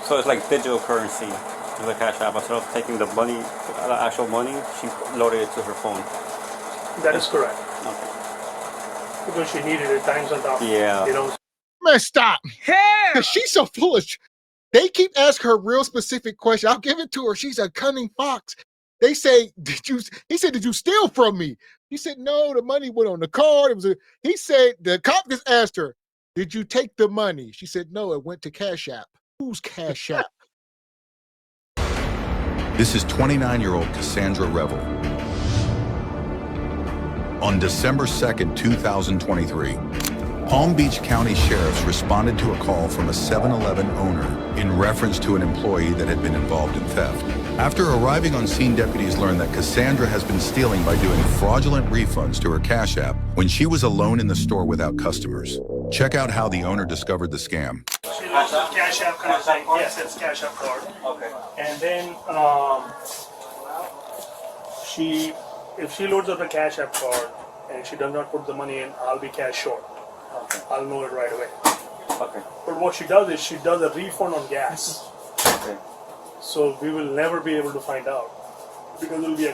So it's like digital currency with the Cash App. Instead of taking the money, the actual money, she loaded it to her phone. That is correct. Okay. Because she needed it times on top. Yeah. You know. Man, stop. Yeah. She's so foolish. They keep asking her real specific questions. I'll give it to her. She's a cunning fox. They say, he said, did you steal from me? He said, no, the money went on the card. He said, the cop just asked her, did you take the money? She said, no, it went to Cash App. Who's Cash App? This is 29-year-old Cassandra Revel. On December 2nd, 2023, Palm Beach County sheriffs responded to a call from a 7-Eleven owner in reference to an employee that had been involved in theft. After arriving on scene, deputies learned that Cassandra has been stealing by doing fraudulent refunds to her Cash App when she was alone in the store without customers. Check out how the owner discovered the scam. She loads a Cash App kind of thing. Yes, it's Cash App card. Okay. And then if she loads up a Cash App card and she does not put the money in, I'll be cash short. Okay. I'll know it right away. Okay. But what she does is she does a refund on gas. Okay. So we will never be able to find out. Because it will be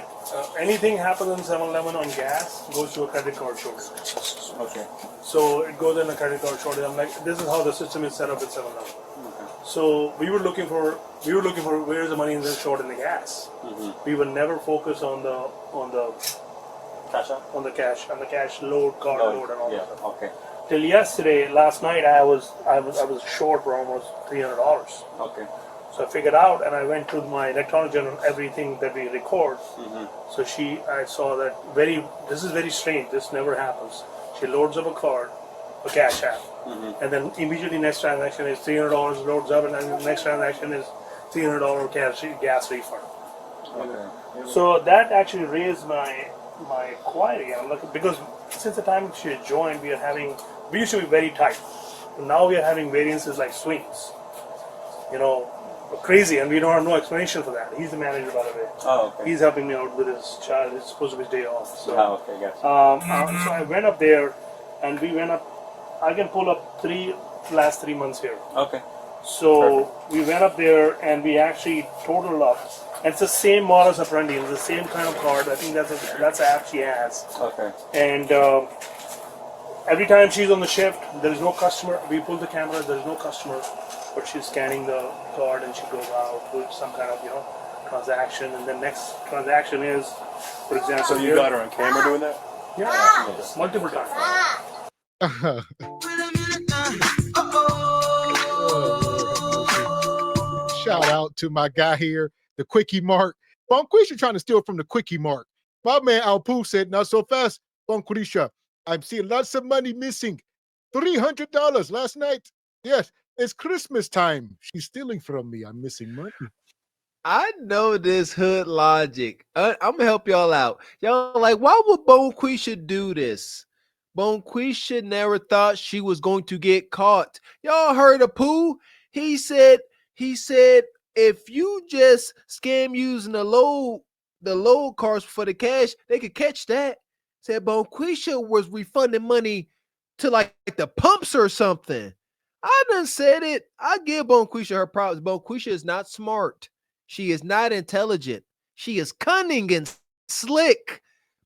anything happens in 7-Eleven on gas goes to a credit card shortage. Okay. So it goes in a credit card shortage. I'm like, this is how the system is set up at 7-Eleven. Okay. So we were looking for where's the money in the short in the gas. Mm-hmm. We would never focus on the Cash App? on the cash load, card load, and all that stuff. Okay. Till last night, I was short for almost $300. Okay. So I figured out, and I went to my electronic journal, everything that we record. Mm-hmm. So I saw that this is very strange. This never happens. She loads up a card, a Cash App, Mm-hmm. and then immediately next transaction is $300 loads up, and then the next transaction is $300 gas refund. Okay. So that actually raised my query. I'm like, because since the time she joined, we used to be very tight. But now we are having variances like swings. You know, crazy, and we don't have no explanation for that. He's the manager, by the way. Oh, okay. He's helping me out with his child. It's supposed to be his day off. So, okay, gotcha. so I went up there, and we went up. I can pull up last 3 months here. Okay. So Perfect. we went up there, and we actually totaled up. And it's the same modus operandi. It's the same kind of card. I think that's the app she has. Okay. And every time she's on the shift, there is no customer. We pull the camera. There is no customer, but she's scanning the card, and she goes out with some kind of transaction. And the next transaction is, for example. So you got her on camera doing that? Yeah, multiple times. Shout out to my guy here, the Quickie Mark. Bonquisha trying to steal from the Quickie Mark. My man Alpu said, not so fast, Bonquisha. I'm seeing lots of money missing. $300 last night. Yes, it's Christmas time. She's stealing from me. I'm missing money. I know this hood logic. I'm gonna help y'all out. Y'all like, why would Bonquisha do this? Bonquisha never thought she was going to get caught. Y'all heard of Pooh? He said, if you just scam using the load cards for the cash, they could catch that. Said Bonquisha was refunding money to like the pumps or something. I done said it. I give Bonquisha her props. Bonquisha is not smart. She is not intelligent. She is cunning and slick.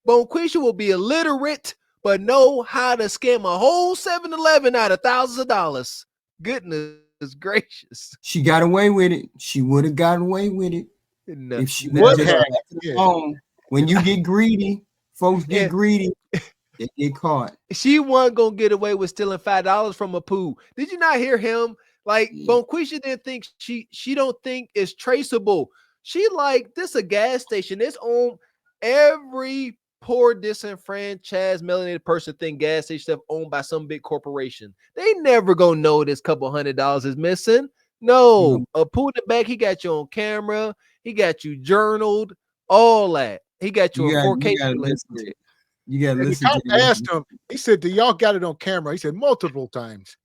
Bonquisha will be illiterate, but know how to scam a whole 7-Eleven out of thousands of dollars. Goodness gracious. She got away with it. She would have got away with it. No, if she would just have. got to the phone. When you get greedy, folks get greedy, they get caught. She wasn't gonna get away with stealing $5 from a Pooh. Did you not hear him? Like Bonquisha didn't think she don't think it's traceable. She like this a gas station. It's on every poor disenfranchised melanated person think gas station stuff owned by some big corporation. They never gonna know this couple $100 is missing. No, Pooh in the back, he got you on camera, he got you journaled, all that. He got you on 4K. You gotta listen to I asked him, he said, do y'all got it on camera? He said multiple times.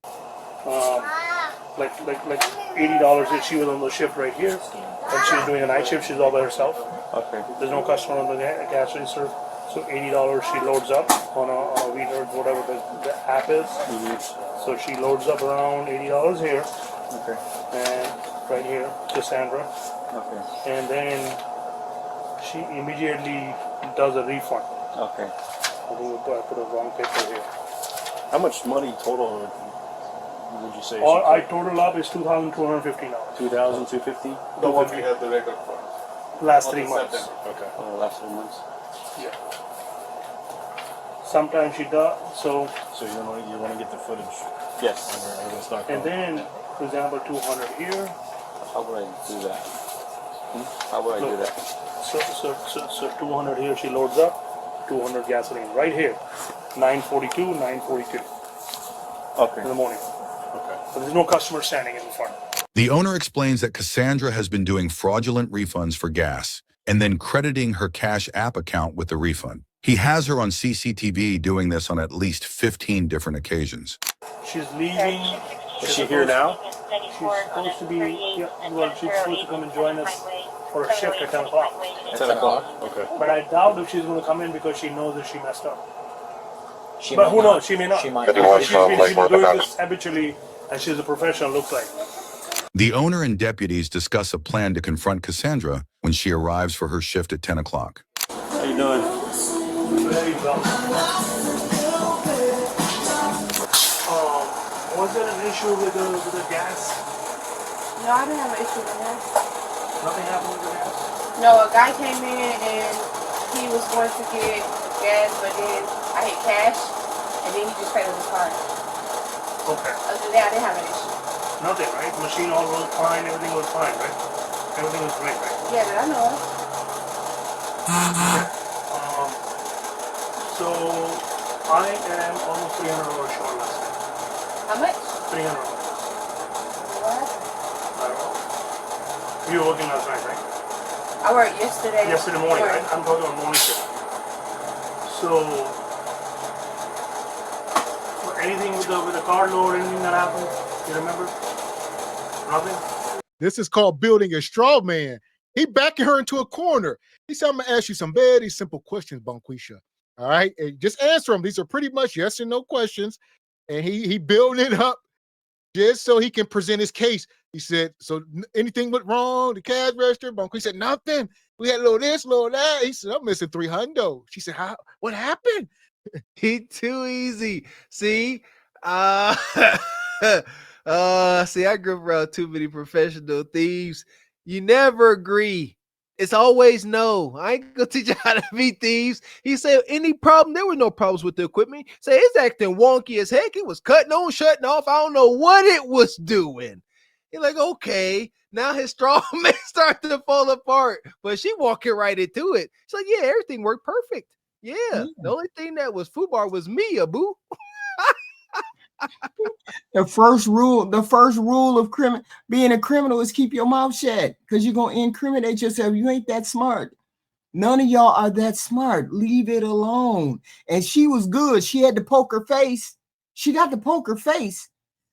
Like $80 if she was on the shift right here, and she's doing a night shift. She's all by herself. Okay. There's no customer on the gas register, so $80 she loads up on a meter, whatever the app is. Mm-hmm. So she loads up around $80 here, Okay. and right here, Cassandra, Okay. and then she immediately does a refund. Okay. I think I put a wrong picture here. How much money total would you say? All I total up is $2,215. 2,250. The one we have the record for. Last 3 months. Okay. For the last 3 months. Yeah. Sometimes she does. So So you want to get the footage. Yes. Over the stock. and then, for example, 200 here. How would I do that? How would I do that? So 200 here. She loads up. 200 gasoline right here. 942, 942 Okay. in the morning. Okay. So there's no customer standing in the front. The owner explains that Cassandra has been doing fraudulent refunds for gas and then crediting her Cash App account with the refund. He has her on CCTV doing this on at least 15 different occasions. She's leaving. Is she here now? She's supposed to be. Yeah, well, she's supposed to come and join us for a shift at 10 o'clock. 10 o'clock. Okay. But I doubt if she's going to come in because she knows that she messed up. She But might who not. knows? She may not. She might Because not. she's been doing this habitually, and she's a professional. Looks like. The owner and deputies discuss a plan to confront Cassandra when she arrives for her shift at 10 o'clock. How you doing? Very well. Was there an issue with the gas? No, I didn't have an issue with that. Nothing happened with the gas. No, a guy came in and he was going to get gas, but then I hit cash, and then he just paid with his card. Okay. Other than that, I didn't have an issue. Nothing, right? Machine all was fine. Everything was fine, right? Everything was great, right? Yeah, that I know of. So I am almost $300 short last night. How much? $300. What? I don't know. You were working last night, right? I worked yesterday. Yesterday morning, right? I'm talking about morning shift. So, anything with the card load, anything that happened? You remember? Nothing? This is called building a straw man. He backing her into a corner. He said, I'm gonna ask you some very simple questions, Bonquisha. All right, and just answer them. These are pretty much yes and no questions. And he building it up just so he can present his case. He said, so anything went wrong? The cash register? Bonquisha said, nothing. We had a little this, little that. He said, I'm missing $300. She said, how? What happened? He too easy. See, see, I grew up around too many professional thieves. You never agree. It's always no. I ain't gonna teach you how to be thieves. He said, any problem? There were no problems with the equipment. Say it's acting wonky as heck. It was cutting on, shutting off. I don't know what it was doing. You're like, okay. Now his straw man started to fall apart, but she walking right into it. She's like, yeah, everything worked perfect. Yeah. The only thing that was foobar was me, boo. The first rule of being a criminal is keep your mouth shut, because you're gonna incriminate yourself. You ain't that smart. None of y'all are that smart. Leave it alone. And she was good. She had the poker face. She got the poker face.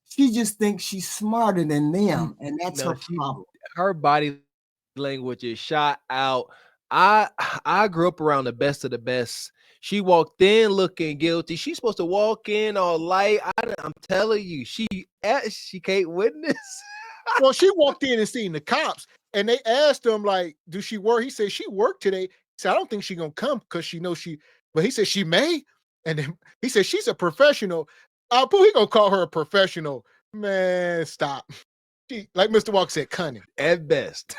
She just thinks she's smarter than them, and that's her problem. Her body language is shot out. I grew up around the best of the best. She walked in looking guilty. She's supposed to walk in all light. I'm telling you, she can't witness. Well, she walked in and seen the cops, and they asked him, like, do she work? He said, she worked today. He said, I don't think she's going to come because she knows but he said, she may. And then he said, she's a professional. He going to call her a professional. Man, stop. She, like Mr. Walker said, cunning. At best.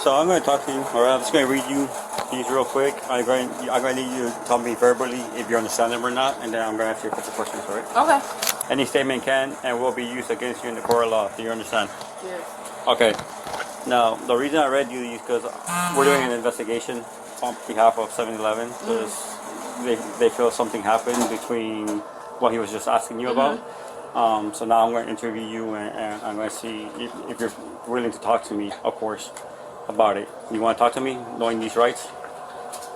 So I'm going to talk to you, or I'm just going to read you these real quick. I'm going to need you to tell me verbally if you understand them or not, and then I'm going to ask you a couple questions, all right? Okay. Any statement can and will be used against you in the court of law. Do you understand? Yes. Okay. Now, the reason I read you these because we're doing an investigation on behalf of 7-Eleven because they feel something happened between what he was just asking you about. So now I'm going to interview you and I'm going to see if you're willing to talk to me, of course, about it. You want to talk to me, knowing these rights?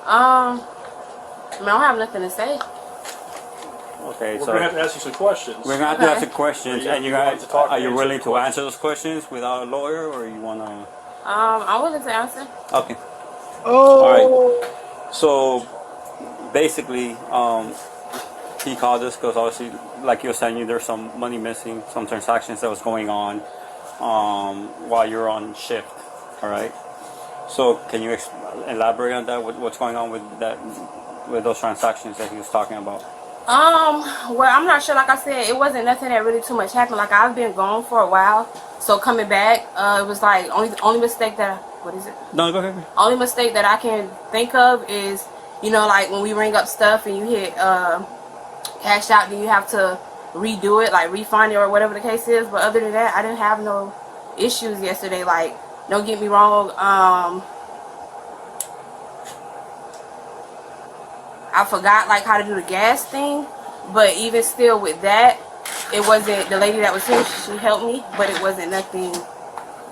I don't have nothing to say. Okay, We're so gonna have to ask you some questions. we're going to have to ask the questions, and you want to talk are you answer willing the to answer questions. those questions without a lawyer, or you want to? I'm willing to answer. Okay. Oh. All right. So basically, he called us because obviously like you were saying, there's some money missing, some transactions that was going on while you're on shift. All right. So can you elaborate on that? What's going on with that, with those transactions that he was talking about? Well, I'm not sure. Like I said, it wasn't nothing that really too much happened. Like I've been gone for a while, so coming back, it was like only mistake that what is it? No, go ahead. Only mistake that I can think of is, you know, like when we ring up stuff and you hit cash out, then you have to redo it, like refund it or whatever the case is. But other than that, I didn't have no issues yesterday. Like, don't get me wrong. I forgot like how to do the gas thing, but even still with that, it wasn't the lady that was here. She helped me, but it wasn't nothing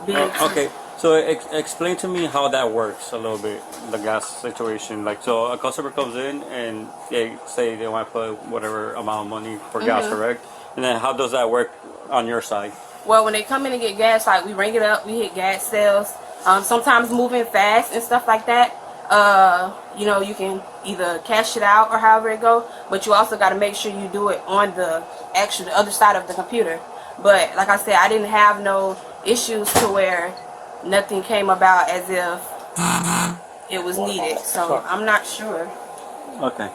big. Okay, so explain to me how that works a little bit, the gas situation. Like, so a customer comes in and they say they want to put whatever amount of money for gas, correct? And then how does that work on your side? Well, when they come in and get gas, like we ring it up, we hit gas sales. Sometimes moving fast and stuff like that. You know, you can either cash it out or however it go, but you also got to make sure you do it on the other side of the computer. But like I said, I didn't have no issues to where nothing came about as if it was needed. So I'm not sure. Okay.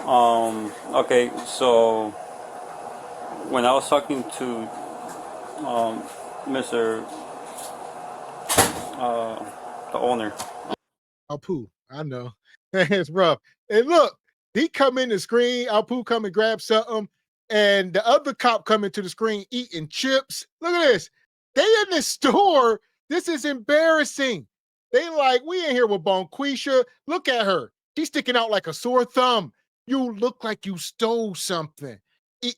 Okay, so when I was talking to Mr. The owner. Apu, I know. It's rough. And look, he come in the screen, Apu come and grab something, and the other cop come into the screen eating chips. Look at this. They in the store. This is embarrassing. They like, we in here with Bonquisha. Look at her. She's sticking out like a sore thumb. You look like you stole something.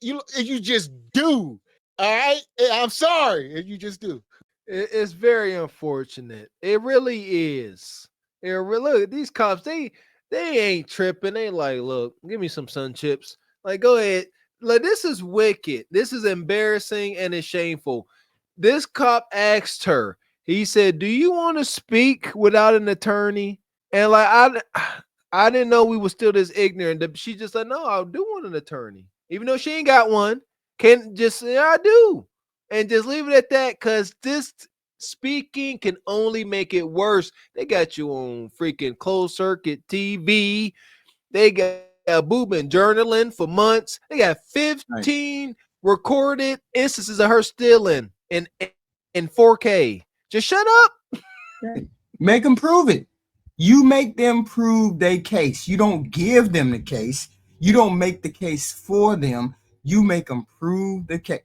You just do. All right? I'm sorry. You just do. It's very unfortunate. It really is. Look, these cops, they ain't tripping. They like, look, give me some sun chips. Like, go ahead. Like, this is wicked. This is embarrassing and it's shameful. This cop asked her, he said, do you want to speak without an attorney? And like, I didn't know we were still this ignorant. She just said, no, I do want an attorney. Even though she ain't got one, can just say, I do. And just leave it at that, because this speaking can only make it worse. They got you on freaking closed circuit TV. They got Boo been journaling for months. They got 15 recorded instances of her stealing in 4K. Just shut up. Make them prove it. You make them prove their case. You don't give them the case. You don't make the case for them. You make them prove the case.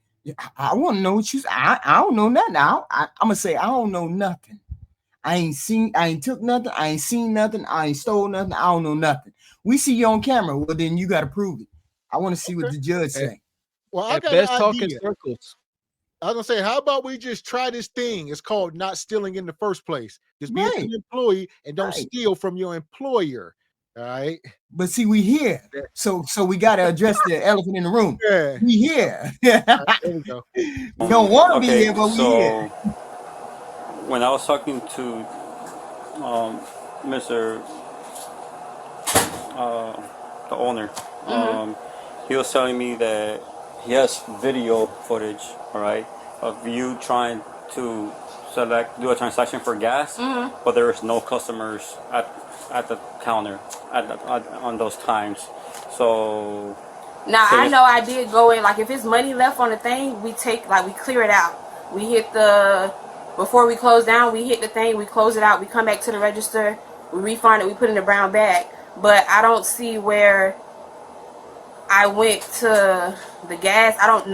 I want to know what you. I don't know nothing. I'm gonna say I don't know nothing. I ain't took nothing. I ain't seen nothing. I ain't stole nothing. I don't know nothing. We see you on camera. Well, then you got to prove it. I want to see what the judge say. Well, I got best an talking idea. circles. I was gonna say, how about we just try this thing? It's called not stealing in the first place. Just be an employee and don't steal from your employer. All right. But see, we here. So we got to address the elephant in the room. Yeah. We here. Right, there we go. We don't want to be here, but we here. When I was talking to Mr. The owner, he was telling me that he has video footage, all right, of you trying to do a transaction for gas, but there is no customers at the counter on those times. So now I know I did go in, like if it's money left on the thing, we clear it out. We hit before we close down, we hit the thing, we close it out, we come back to the register, we refund it, we put it in a brown bag. But I don't see where I went to the gas. I don't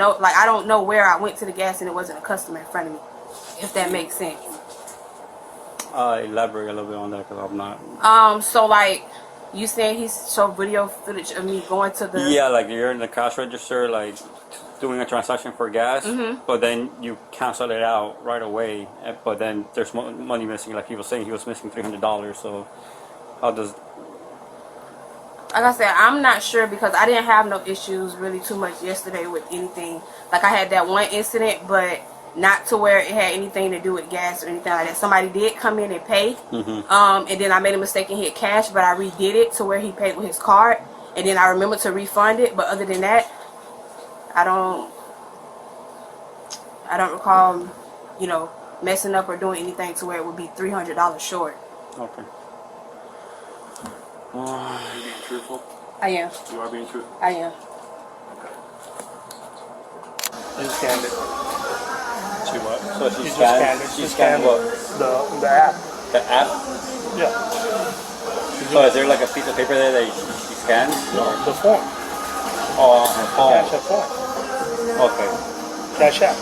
know where I went to the gas and it wasn't a customer in front of me, if that makes sense. Elaborate a little bit on that, because I'm not. So like you saying he showed video footage of me going to the. Yeah, like you're in the cash register, like doing a transaction for gas, but then you cancel it out right away. But then there's money missing. Like he was saying, he was missing $300. So how does? Like I said, I'm not sure because I didn't have no issues really too much yesterday with anything. Like I had that one incident, but not to where it had anything to do with gas or anything like that. Somebody did come in and pay, and then I made a mistake and hit cash, but I redid it to where he paid with his card, and then I remembered to refund it. But other than that, I don't recall, you know, messing up or doing anything to where it would be $300 short. Okay. Are you being truthful? I am. You are being truthful? I am. Okay. You scanned it. Too much. So You just scanned it. She scanned what? The app. The app? Yeah. So is there like a piece of paper there that she scans? No, the phone. Oh, her phone. Cash App phone. Okay. Cash App.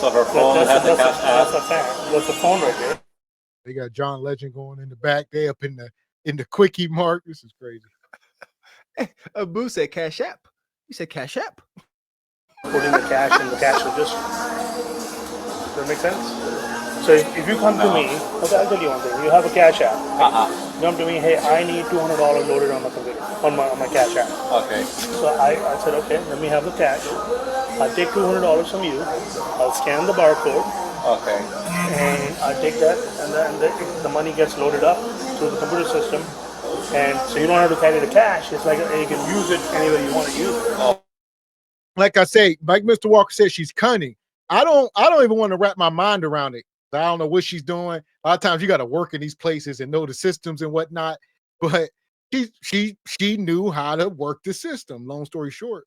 So her phone has the Cash App. That's the phone right there. They got John Legend going in the back. They up in the quickie mark. This is crazy. Abu said Cash App. You said Cash App. Putting the cash in the cash register. Does that make sense? So if you come to me, okay, I'll tell you one thing. You have a Cash App. You come to me, hey, I need $200 loaded on my computer, on my Cash App. Okay. So I said, okay, let me have the cash. I'll take $200 from you. I'll scan the barcode. Okay. And I take that, and then the money gets loaded up through the computer system. And so you don't have to carry the cash. It's like you can use it anywhere you want to use it. Oh. Like I say, like Mr. Walker said, she's cunning. I don't even want to wrap my mind around it. I don't know what she's doing. A lot of times you got to work in these places and know the systems and whatnot. But she knew how to work the system. Long story short,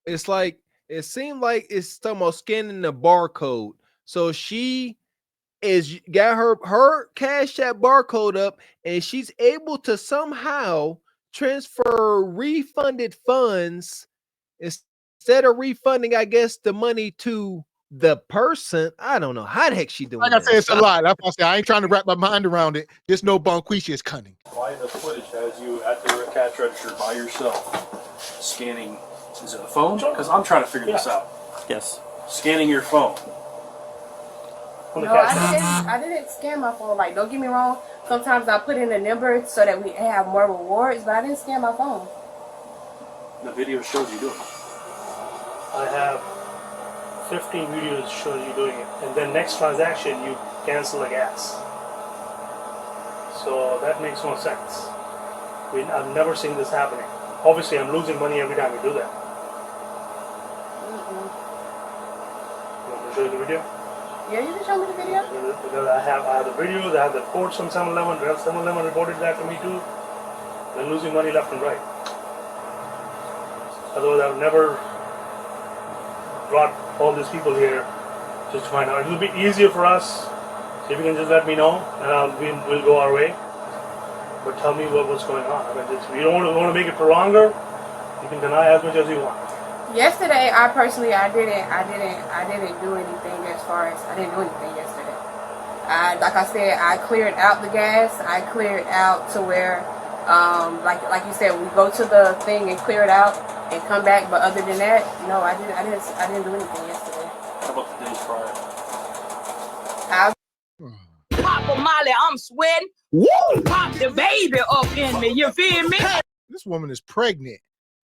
It's like it seemed like it's talking about scanning the barcode. So she got her Cash App barcode up, and she's able to somehow transfer refunded funds instead of refunding, I guess, the money to the person. I don't know how the heck she doing. like I said, it's a lot. That's why I say I ain't trying to wrap my mind around it. Just know Bonquisha is cunning. Why in the footage has you at the cash register by yourself scanning? Is it a phone? Because I'm trying to figure this out. Yes. Scanning your phone. On the No, cash App. I didn't scan my phone. Like, don't get me wrong. Sometimes I put in a number so that we have more rewards, but I didn't scan my phone. The video shows you doing it. I have 15 videos showing you doing it, and then next transaction you cancel the gas. So that makes no sense. I've never seen this happening. Obviously, I'm losing money every time we do that. You want me to show you the video? Yeah, you can show me the video. Because I have the videos, I have the reports from 7-Eleven. 7-Eleven reported that to me too. They're losing money left and right. Otherwise, I've never brought all these people here just to find out. It'll be easier for us if you can just let me know, and we'll go our way. But tell me what's going on. I mean, if you don't want to make it for longer, you can deny as much as you want. Yesterday, I didn't do anything as far as I didn't do anything yesterday. Like I said, I cleared out the gas. I cleared out to where, like you said, we go to the thing and clear it out and come back. But other than that, no, I didn't do anything yesterday. How about the days prior? Papa Molly, I'm sweating. Woo! Pop the baby up in me. You feel me? This woman is pregnant.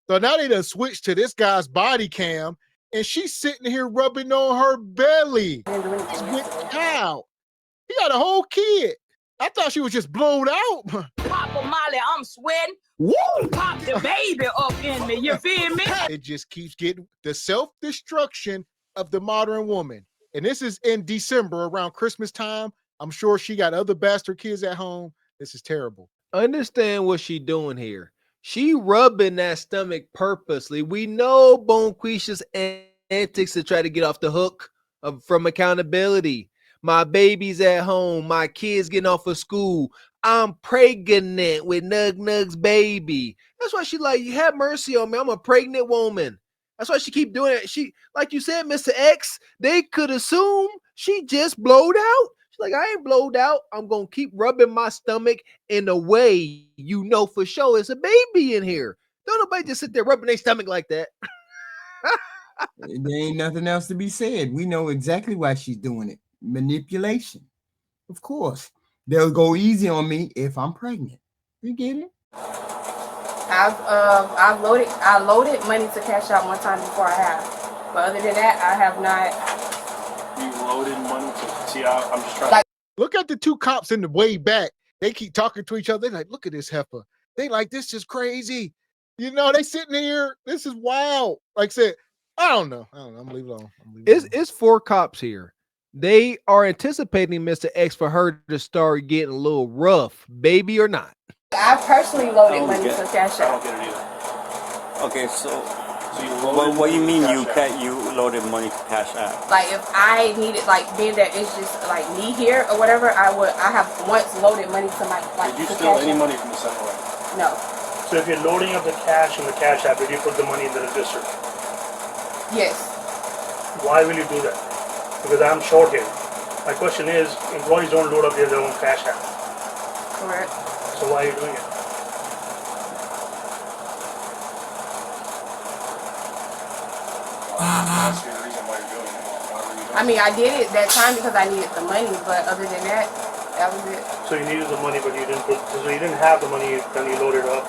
So now they done switched to this guy's body cam, and she's sitting here rubbing on her belly. Wow. He got a whole kid. I thought she was just blown out. Papa Molly, I'm sweating. Woo! Pop the baby up in me. You feel me? It just keeps getting the self-destruction of the modern woman. And this is in December around Christmas time. I'm sure she got other bastard kids at home. This is terrible. Understand what she doing here. She rubbing that stomach purposely. We know Bonquisha's antics to try to get off the hook from accountability. My baby's at home. My kids getting off of school. I'm pregnant with Nug Nug's baby. That's why she like, you have mercy on me. I'm a pregnant woman. That's why she keep doing it. She, like you said, Mr. X, they could assume she just blowed out. She's like, I ain't blowed out. I'm going to keep rubbing my stomach in a way you know for sure it's a baby in here. Don't nobody just sit there rubbing their stomach like that. There ain't nothing else to be said. We know exactly why she's doing it. Manipulation. Of course. They'll go easy on me if I'm pregnant. You get it? I loaded money to cash out one time before I have. But other than that, I have not. You loaded money to see how I'm just trying Look at the two cops in the way back. They keep talking to each other. They're like, look at this heifer. They like, this is crazy. You know, they sitting here. This is wild. Like I said, I don't know. I'm gonna leave it alone. It's 4 cops here. They are anticipating Mr. X for her to start getting a little rough, baby or not. I personally loaded money to Cash I App. don't get it either. Okay, so So you what do you mean you Cash App. you loaded money to Cash App? Like if I needed, like being that it's just like me here or whatever, I have once loaded money to my Did you to steal Cash any App. money from the 7-Eleven? No. So if you're loading up the cash in the Cash App, did you put the money in the register? Yes. Why will you do that? Because I'm short here. My question is, employees don't load up their own Cash App. Correct. So why are you doing it? That's the reason why you're doing it. Why were you doing it? I mean, I did it that time because I needed the money, but other than that, that was it. So you needed the money, but you didn't put. So you didn't have the money, then you loaded up,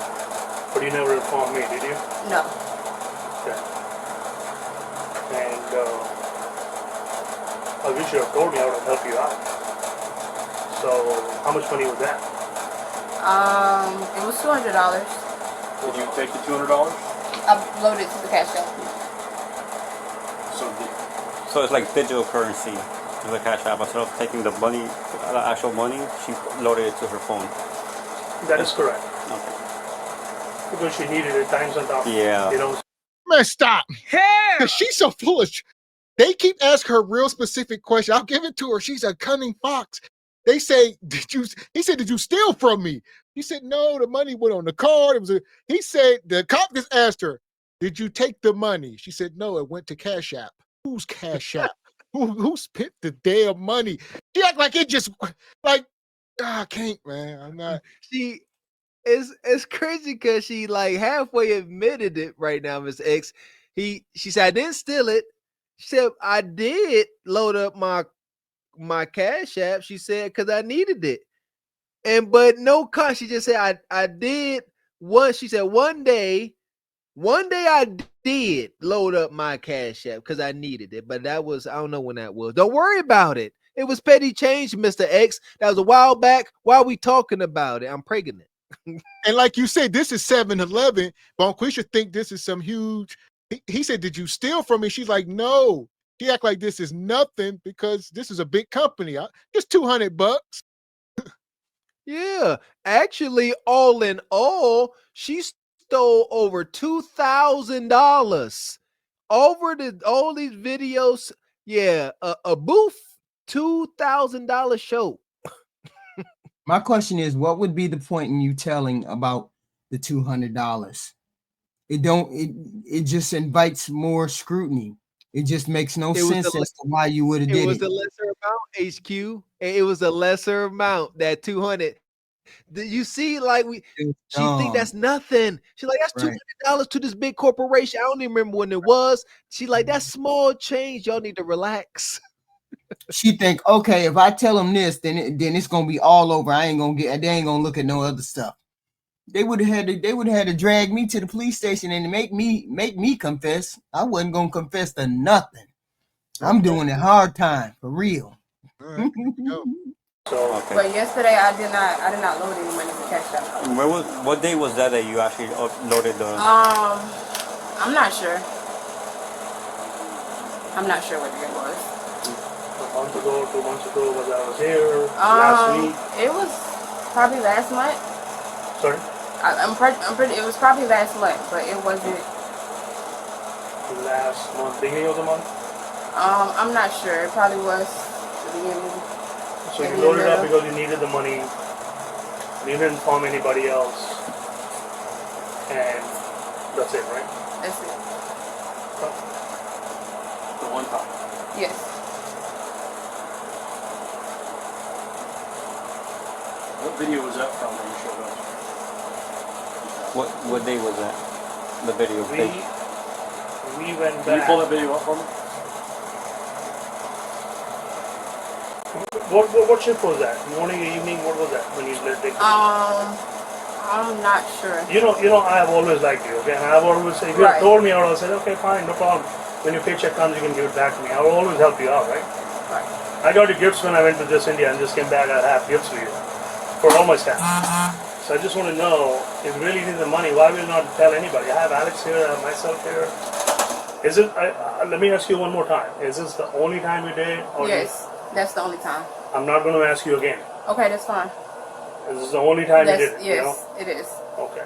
but you never informed me, did you? No. Okay. And I wish you have told me, I would have helped you out. So how much money was that? It was $200. Did you take the $200? I loaded to the Cash App. So it's like digital currency to the Cash App. Instead of taking the money, the actual money, she loaded it to her phone. That is correct. Okay. Because she needed it times on top. Yeah. You know. Man, stop. Hell! Cause she's so foolish. They keep asking her real specific question. I'll give it to her. She's a cunning fox. They say, he said, did you steal from me? He said, no, the money went on the card. He said, the cop just asked her, did you take the money? She said, no, it went to Cash App. Who's Cash App? Who spent the damn money? She act like it just, like, I can't, man. I'm not. It's crazy because she like halfway admitted it right now, Miss X. She said, I didn't steal it. She said, I did load up my Cash App. She said, because I needed it. But no cost. She just said, I did one. She said, one day I did load up my Cash App because I needed it. But that was, I don't know when that was. Don't worry about it. It was petty change, Mr. X. That was a while back. Why are we talking about it? I'm pregnant. And like you said, this is 7-Eleven. Bonquisha think this is some huge. He said, did you steal from me? She's like, no. She act like this is nothing because this is a big company. Just $200. Yeah, actually, all in all, she stole over $2,000 over all these videos. Yeah, a booth $2,000 show. My question is, what would be the point in you telling about the $200? It just invites more scrutiny. It just makes no sense as to why you would have did it. It was a lesser amount, HQ. It was a lesser amount, that 200. You see, like she think that's nothing. She's like, that's $200 to this big corporation. I don't even remember when it was. She like, that's small change. Y'all need to relax. She think, okay, if I tell them this, then it's gonna be all over. They ain't gonna look at no other stuff. They would have had to drag me to the police station and make me confess. I wasn't gonna confess to nothing. I'm doing it hard time for real. Right, Okay. But yesterday I did not load any money to Cash App. What day was that you actually loaded the? I'm not sure. I'm not sure what day it was. A month ago, 2 months ago, was I was here last week? It was probably last month. Sorry? I'm pretty. It was probably last month, but it wasn't. Last month, beginning of the month? I'm not sure. It probably was the beginning. So you loaded up because you needed the money. You didn't inform anybody else. And that's it, right? That's it. The one time. Yes. What video was that from when you showed up? What day was that? The video. We went back. Can you pull that video up for me? What shift was that? Morning or evening? What was that when you let it? I'm not sure. You know, I have always liked you, okay? And I've always said, if you had told me, I would have said, okay, fine, no problem. When your paycheck comes, you can give it back to me. I will always help you out, right? Right. I got you gifts when I went to this India and just came back. I have gifts for you, for all my staff. So I just want to know, if you really need the money, why will you not tell anybody? I have Alex here, I have myself here. Is it? Let me ask you one more time. Is this the only time you did? Or Yes, that's the only time. I'm not going to ask you again. Okay, that's fine. Is this the only time you did? Yes, You know? it is. Okay.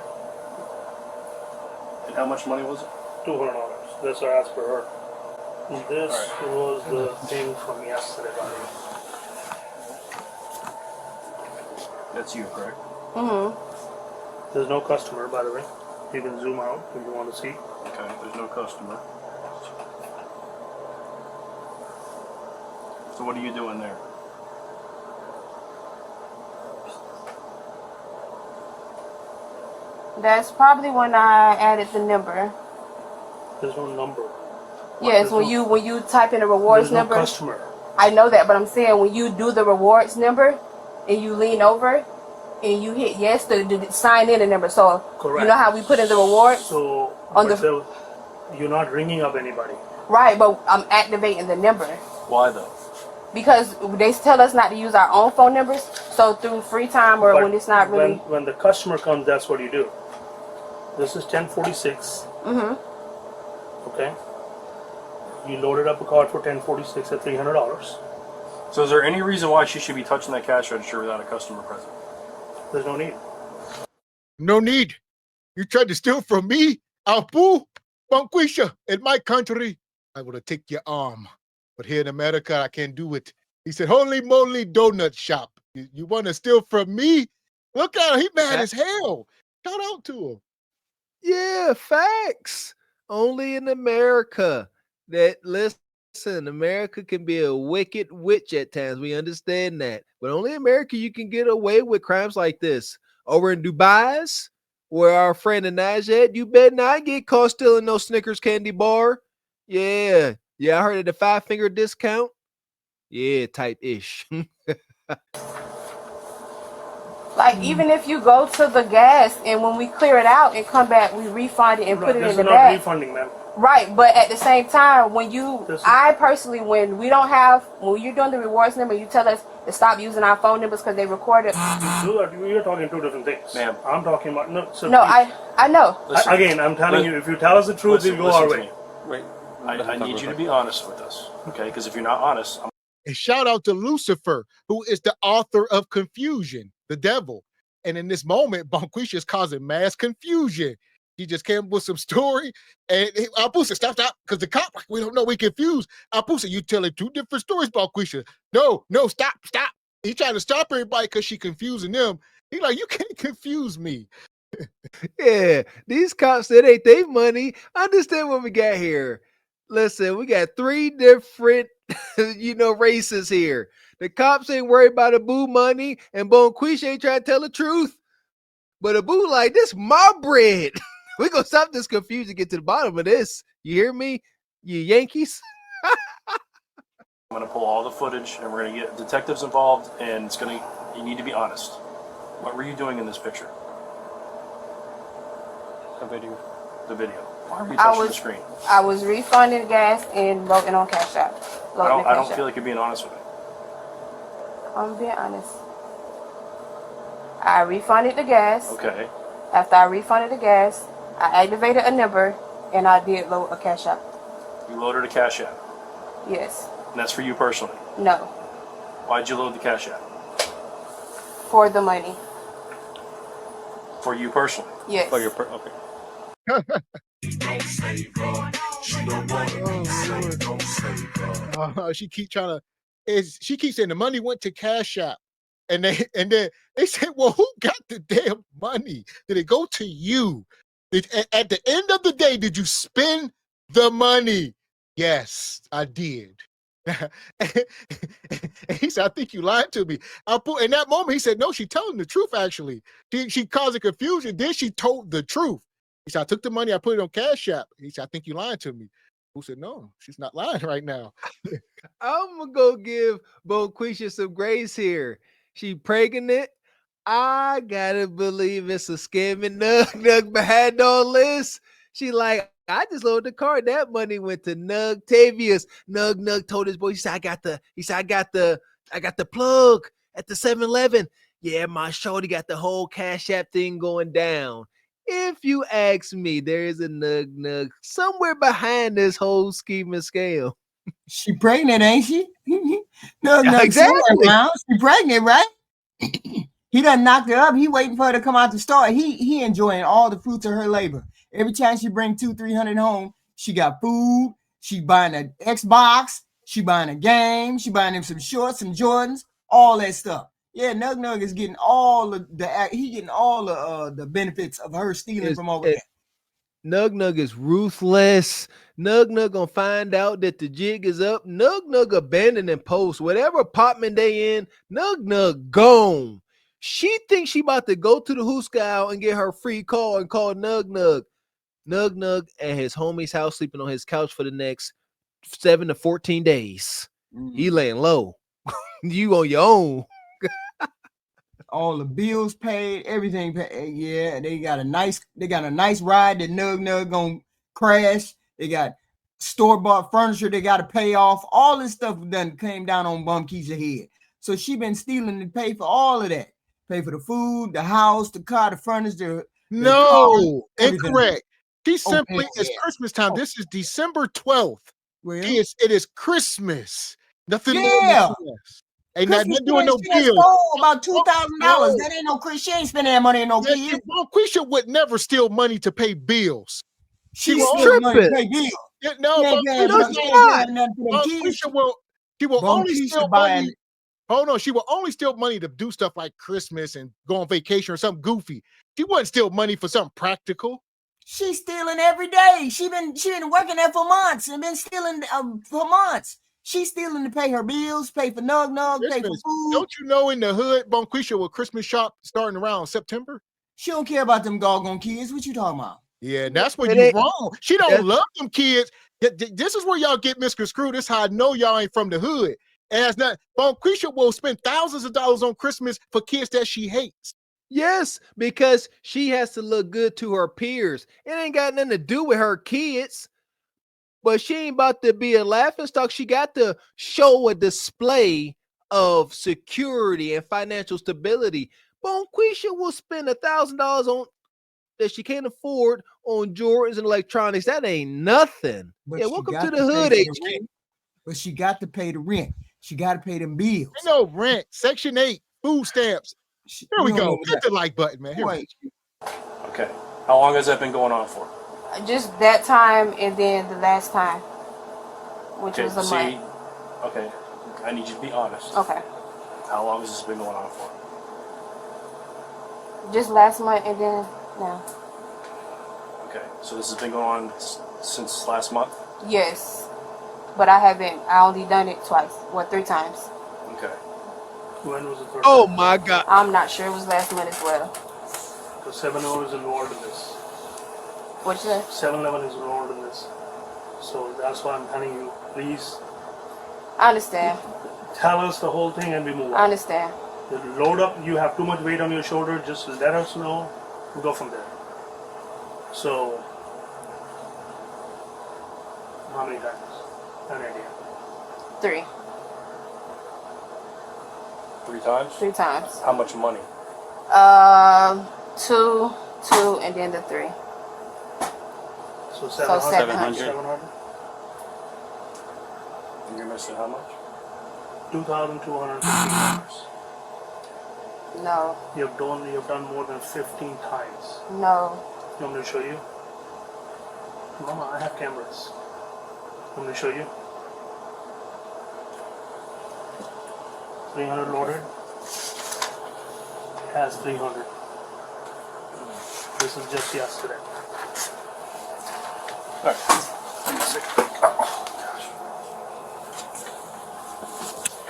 And how much money was it? $200. That's what I asked for her. This was the thing from yesterday, by the way. That's you, correct? Mm-hmm. There's no customer, by the way. You can zoom out if you want to see. Okay, there's no customer. So what are you doing there? That's probably when I added the number. There's no number. Yes, when you type in a rewards There's no number. customer. I know that, but I'm saying when you do the rewards number and you lean over and you hit yes to sign in a number. So Correct. you know how we put in the rewards? So On you're not ringing up anybody. Right, but I'm activating the number. Why though? Because they tell us not to use our own phone numbers. So through free time or But when it's not really. when the customer comes, that's what you do. This is 1046. Okay. You loaded up a card for 1046 at $300. So is there any reason why she should be touching that cash register without a customer present? There's no need. No need. You tried to steal from me, Apu, Banquisha. In my country, I would have taken your arm. But here in America, I can't do it. He said, holy moly donut shop. You want to steal from me? Look at him. He mad as hell. Shout out to him. Yeah, facts. Only in America. That listen, America can be a wicked witch at times. We understand that. But only in America you can get away with crimes like this. Over in Dubai's, where our friend Anaj, you better not get caught stealing no Snickers candy bar. Yeah. Yeah, I heard of the 5-finger discount. Yeah, type-ish. Like even if you go to the gas and when we clear it out and come back, we refund it and put it in the not bag. refunding, ma'am. Right, but at the same time, when I personally, when you're doing the rewards number, you tell us to stop using our phone numbers because they record it. You're talking two different things. Ma'am. I'm talking about, no. So No, I know. Again, I'm telling you, if you tell us the truth, we'll go our way. Wait. I need you to be honest with us, okay? Because if you're not honest, And shout out to Lucifer, who is the author of confusion, the devil. And in this moment, Bonquisha is causing mass confusion. He just came up with some story, and Apu said, stop, because the cop, we don't know, we confused. Apu said, you telling two different stories, Bonquisha. No, stop. He trying to stop everybody because she confusing them. He like, you can't confuse me. Yeah, these cops said ain't they money. Understand what we got here. Listen, we got 3 different, races here. The cops ain't worried about Abu money, and Bonquisha ain't trying to tell the truth. But Abu like, this my bread. We gonna stop this confusion, get to the bottom of this. You hear me, you Yankees? I'm gonna pull all the footage, and we're gonna get detectives involved, and you need to be honest. What were you doing in this picture? A video. The video. Why were you touching the screen? I was refunding gas and loading on Cash App. I don't feel like you're being honest with me. I'm being honest. I refunded the gas. Okay. After I refunded the gas, I activated a number and I did load a Cash App. You loaded a Cash App. Yes. And that's for you personally. No. Why'd you load the Cash App? For the money. For you personally. Yes. For your okay. She keeps saying the money went to Cash App. And then they said, well, who got the damn money? Did it go to you? At the end of the day, did you spend the money? Yes, I did. And he said, I think you lied to me. In that moment, he said, no, she's telling the truth, actually. She caused a confusion. Then she told the truth. He said, I took the money, I put it on Cash App. He said, I think you lied to me. Who said, no, she's not lying right now. I'm going to go give Bonquisha some grace here. She pregnant. I gotta believe it's a scamming Nug behind all this. She like, I just loaded the card. That money went to Nug Tavius. Nug told his boy, he said, I got the plug at the 7-Eleven. Yeah, my shorty got the whole Cash App thing going down. If you ask me, there is a nug somewhere behind this whole scheme and scale. She pregnant, ain't she? Nug Exactly. around. She pregnant, right? He done knocked her up. He waiting for her to come out the store. He enjoying all the fruits of her labor. Every time she bring 200-300 home, she got food. She buying an Xbox. She buying a game. She buying him some shorts, some Jordans, all that stuff. Yeah, Nug is getting all of the benefits of her stealing from over there. Nug is ruthless. Nug gonna find out that the jig is up. Nug abandoning post. Whatever apartment they in, Nug gone. She thinks she about to go to the hooscow and get her free call and call Nug. Nug at his homie's house, sleeping on his couch for the next 7 to 14 days. He laying low. You on your own. All the bills paid, everything paid. Yeah, they got a nice ride that Nug gonna crash. They got store-bought furniture they got to pay off. All this stuff done came down on Bum Keisha head. So she been stealing to pay for all of that. Pay for the food, the house, the car, the furniture. No, incorrect. She simply, it's Christmas time. This is December 12th. Well, it is Christmas. Nothing more yeah. than Christmas. Ain't nothing doing no bills. bills. About $2,000. That ain't no Chris. She ain't spending that money on no kids. Quisha would never steal money to pay bills. She steal money to pay bills. Yeah, no, she will only steal money. Hold on, she will only steal money to do stuff like Christmas and go on vacation or something goofy. She wouldn't steal money for something practical. She's stealing every day. She been working there for months and been stealing for months. She's stealing to pay her bills, pay for Nug, pay for food. Don't you know in the hood, Bonquisha will Christmas shop starting around September? She don't care about them doggone kids. What you talking about? Yeah, that's where you're wrong. She don't love them kids. This is where y'all get misconstrued. This is how I know y'all ain't from the hood. And it's not. Bonquisha will spend thousands of dollars on Christmas for kids that she hates. Yes, because she has to look good to her peers. It ain't got nothing to do with her kids. But she ain't about to be a laughingstock. She got to show a display of security and financial stability. Bonquisha will spend $1,000 on that she can't afford on Jordans and electronics. That ain't nothing. But yeah, welcome to the hood, HQ. But she got to pay the rent. She got to pay them bills. Ain't no rent. Section 8, food stamps. Here we go. Hit the like button, man. Here we go. Okay. How long has that been going on for? Just that time and then the last time, which was a month. Okay, I need you to be honest. Okay. How long has this been going on for? Just last month and then now. Okay, so this has been going on since last month? Yes, but I only done it twice. 3 times. Okay. When was the third Oh time? my God. I'm not sure. It was last month as well. So 7-0 is involved in this. What'd you say? 7-Eleven is involved in this. So that's why I'm telling you, please. I understand. Tell us the whole thing and we move on. I understand. Load up, you have too much weight on your shoulder, just let us know. We'll go from there. So, how many times? An idea. 3. 3 times? 3 times. How much money? 2, and then the 3. So 700. 700. And you're missing how much? $2,250. No. You've done more than 15 times. No. You want me to show you? Mama, I have cameras. You want me to show you? 300 loaded. Has 300. This is just yesterday. Alright.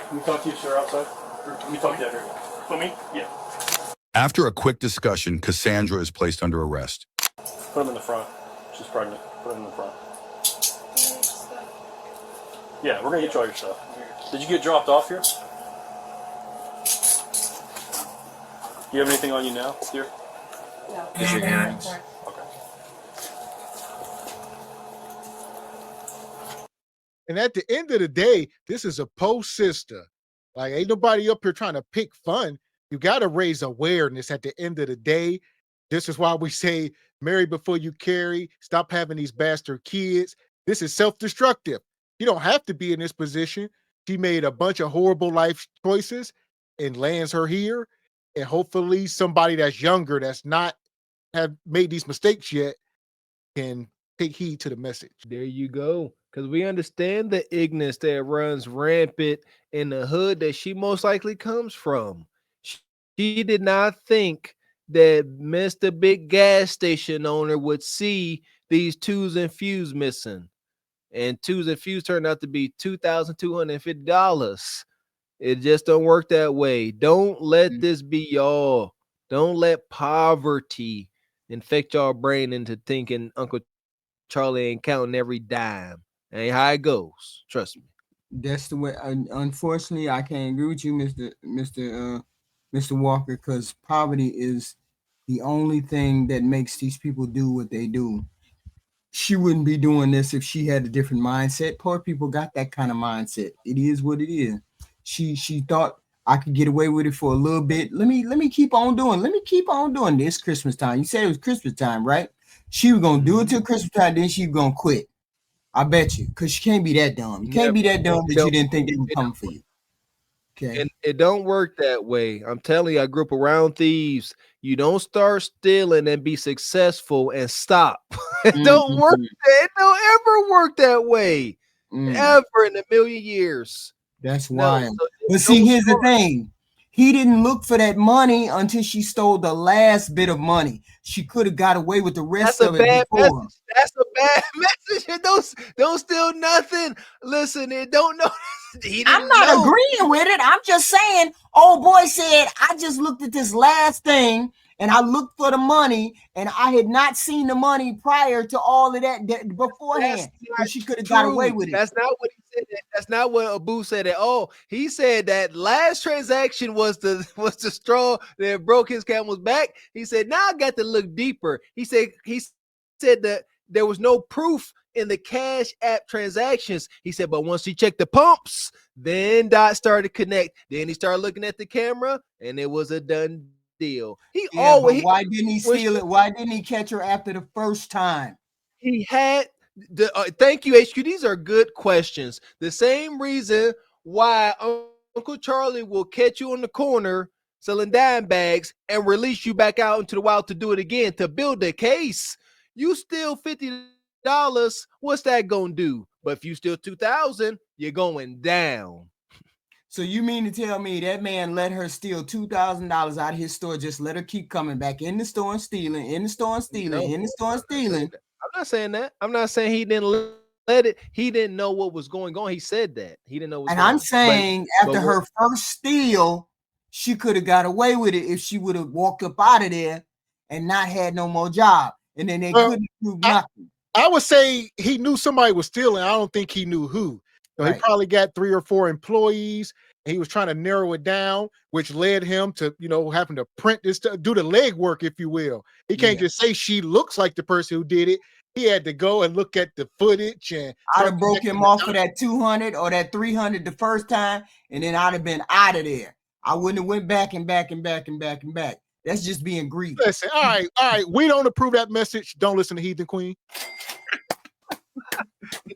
Can we talk to you, sir, outside? Or can we talk to you out here? For me? Yeah. After a quick discussion, Cassandra is placed under arrest. Put him in the front. She's pregnant. Put him in the front. Yeah, we're gonna get you all your stuff. Did you get dropped off here? Do you have anything on you now, dear? No. Just your earrings. Okay. And at the end of the day, this is a post sister. Like, ain't nobody up here trying to pick fun. You got to raise awareness at the end of the day. This is why we say marry before you carry. Stop having these bastard kids. This is self-destructive. You don't have to be in this position. She made a bunch of horrible life choices and lands her here. And hopefully somebody that's younger, that's not have made these mistakes yet, can take heed to the message. There you go. Because we understand the ignorance that runs rampant in the hood that she most likely comes from. She did not think that Mr. Big Gas Station owner would see these twos and fews missing. And twos and fews turned out to be $2,250. It just don't work that way. Don't let this be y'all. Don't let poverty infect y'all brain into thinking Uncle Charlie ain't counting every dime. Ain't how it goes. Trust me. That's the way. Unfortunately, I can't agree with you, Mr. Walker, because poverty is the only thing that makes these people do what they do. She wouldn't be doing this if she had a different mindset. Poor people got that kind of mindset. It is what it is. She thought I could get away with it for a little bit. Let me keep on doing. Let me keep on doing this Christmas time. You said it was Christmas time, right? She was gonna do it till Christmas time, then she was gonna quit. I bet you, because she can't be that dumb. You can't be that dumb that you didn't think they would come for you. Okay. And it don't work that way. I'm telling you, I grew up around thieves. You don't start stealing and be successful and stop. It don't work. It don't ever work that way. Ever in a million years. That's wild. But see, here's the thing. He didn't look for that money until she stole the last bit of money. She could have got away with the rest of it before. That's a bad message. Don't steal nothing. Listen, it don't know. I'm not agreeing with it. I'm just saying, old boy said, I just looked at this last thing and I looked for the money and I had not seen the money prior to all of that beforehand. So she could have got away with it. That's not what he said. That's not what Abu said at all. He said that last transaction was the straw that broke his camel's back. He said, now I got to look deeper. He said that there was no proof in the Cash App transactions. He said, but once he checked the pumps, then Dot started to connect. Then he started looking at the camera, and it was a done deal. Why didn't he steal it? Why didn't he catch her after the first time? He had the thank you, HQ. These are good questions. The same reason why Uncle Charlie will catch you on the corner selling dime bags and release you back out into the wild to do it again, to build a case. You steal $50, what's that gonna do? But if you steal $2,000, you're going down. So you mean to tell me that man let her steal $2,000 out of his store, just let her keep coming back in the store and stealing, in the store and stealing, in the store and stealing? I'm not saying that. I'm not saying he didn't let it. He didn't know what was going on. He said that. He didn't know what was going on. And I'm saying after her first steal, she could have got away with it if she would have walked up out of there and not had no more job. And then they couldn't do nothing. I would say he knew somebody was stealing. I don't think he knew who. So he probably got 3 or 4 employees, and he was trying to narrow it down, which led him to, having to print this, do the legwork, if you will. He can't just say she looks like the person who did it. He had to go and look at the footage. And I'd have broke him off for that 200 or that 300 the first time, and then I'd have been out of there. I wouldn't have went back and back and back and back and back. That's just being greedy. Listen, all right. We don't approve that message. Don't listen to Heathen Queen.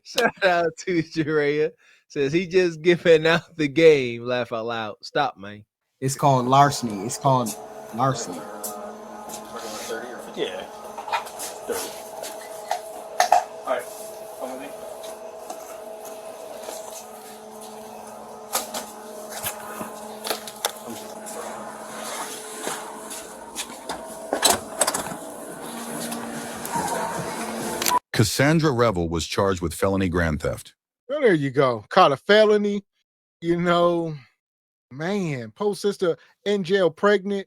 Shout out to Jerea. Says he just giving out the game. Laugh out loud. Stop, man. It's called larceny. It's called larceny. 30 or 50? Yeah. 30. All right. Come with me. Cassandra Revel was charged with felony grand theft. Well, there you go. Caught a felony. Man, poor sister in jail pregnant.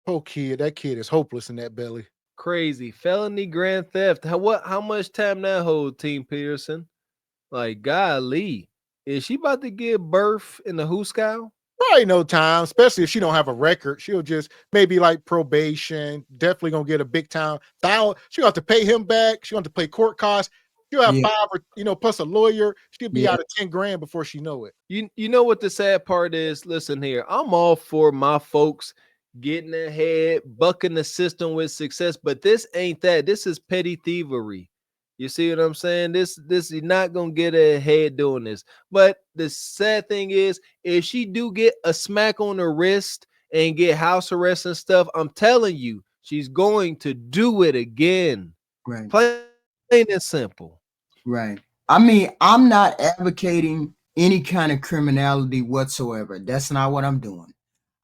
Poor kid. That kid is hopeless in that belly. Crazy. Felony grand theft. How much time that hold, Team Pearson? Like, golly. Is she about to give birth in the Hooskow? Probably no time, especially if she don't have a record. She'll just maybe like probation. Definitely gonna get a big time foul. She'll have to pay him back. She'll have to pay court costs. She'll have 5 or plus a lawyer. She'll be out of 10 grand before she know it. You know what the sad part is? Listen here, I'm all for my folks getting ahead, bucking the system with success. But this ain't that. This is petty thievery. You see what I'm saying? This you're not gonna get ahead doing this. But the sad thing is, if she do get a smack on the wrist and get house arrest and stuff, I'm telling you, she's going to do it again. Right. Plain and simple. Right. I mean, I'm not advocating any kind of criminality whatsoever. That's not what I'm doing.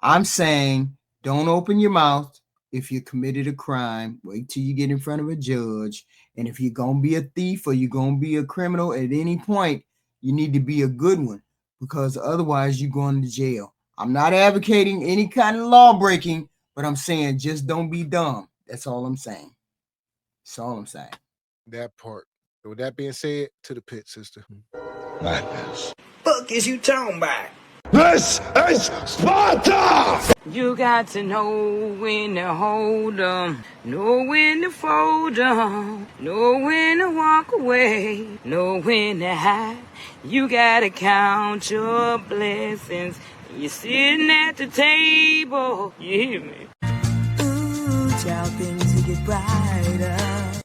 I'm saying don't open your mouth if you committed a crime. Wait till you get in front of a judge. And if you're going to be a thief or you're going to be a criminal at any point, you need to be a good one, because otherwise you're going to jail. I'm not advocating any kind of law breaking, but I'm saying just don't be dumb. That's all I'm saying. That's all I'm saying. That part. With that being said, to the pit, sister. Madness. Fuck is you talking about? This is Sparta! You got to know when to hold 'em, know when to fold 'em, know when to walk away, know when to hide. You gotta count your blessings. You're sitting at the table. You hear me? Ooh, child, things will get brighter.